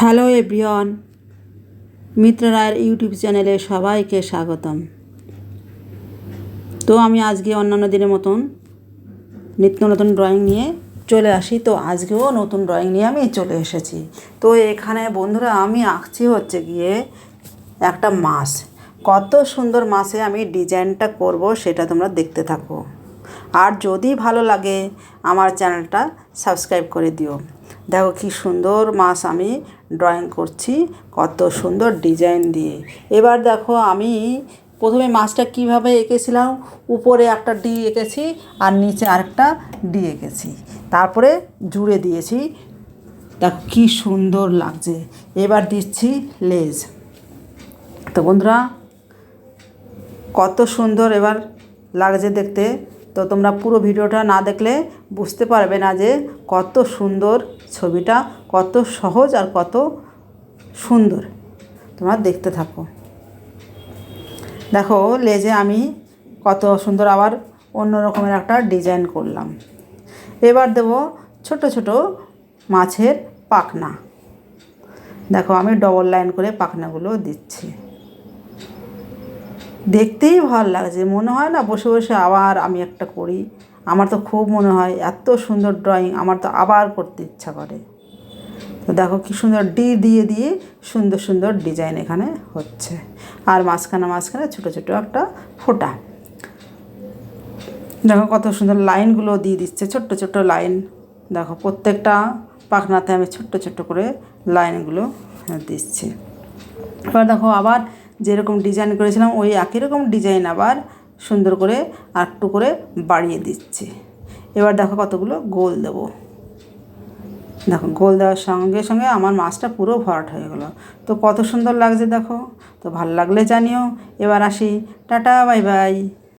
Hello everyone, মিত্র রায়ের YouTube চ্যানেলে সবাইকে স্বাগতম। তো আমি আজকে অন্যান্য দিনের মতন নিত্য নতুন ড্রয়িং নিয়ে চলে আসি। তো আজকেও নতুন ড্রয়িং নিয়ে আমি চলে এসেছি। তো এখানে বন্ধুরা আমি আঁকছি হচ্ছে গিয়ে একটা মাছ। কত সুন্দর মাছে আমি ডিজাইনটা করব সেটা তোমরা দেখতে থাকো। আর যদি ভালো লাগে আমার চ্যানেলটা সাবস্ক্রাইব করে দিও। দেখো কি সুন্দর মাছ আমি ড্রয়িং করছি, কত সুন্দর ডিজাইন দিয়ে। এবার দেখো আমি প্রথমে মাছটা কীভাবে এঁকেছিলাম, উপরে একটা ডি এঁকেছি আর নিচে আরেকটা ডি এঁকেছি, তারপরে জুড়ে দিয়েছি। দেখো কি সুন্দর লাগছে। এবার দিচ্ছি লেজ। তো বন্ধুরা কত সুন্দর এবার লাগছে দেখতে। তো তোমরা পুরো ভিডিওটা না দেখলে বুঝতে পারবে না যে কত সুন্দর ছবিটা, কত সহজ আর কত সুন্দর। তোমরা দেখতে থাকো। দেখো লেজে আমি কত সুন্দর আবার অন্য রকমের একটা ডিজাইন করলাম। এবার দেবো ছোট ছোট মাছের পাখনা। দেখো আমি ডবল লাইন করে পাখনাগুলো দিচ্ছি। দেখতেই ভালো লাগছে, মনে হয় না বসে বসে আবার আমি একটা করি। আমার তো খুব মনে হয় এত সুন্দর ড্রয়িং, আমার তো আবার করতে ইচ্ছা করে। তো দেখো কি সুন্দর ডি দিয়ে দিয়ে সুন্দর সুন্দর ডিজাইন এখানে হচ্ছে। আর মাঝখানে মাঝখানে ছোটো ছোটো একটা ফোঁটা। দেখো কত সুন্দর লাইনগুলো দিয়ে দিচ্ছে, ছোট্ট ছোট্ট লাইন। দেখো প্রত্যেকটা পাখনাতে আমি ছোট্ট ছোট্ট করে লাইনগুলো দিচ্ছি। এবার দেখো আবার যেরকম ডিজাইন করেছিলাম ওই একই রকম ডিজাইন আবার সুন্দর করে আর একটু করে বাড়িয়ে দিচ্ছি। এবার দেখো কতগুলো গোল দেবো। দেখো গোল দেওয়ার সঙ্গে সঙ্গে আমার মাছটা পুরো ভরাট হয়ে গেলো। তো কত সুন্দর লাগছে দেখো। তো ভালো লাগলে জানিও। এবার আসি, টাটা, বাই বাই।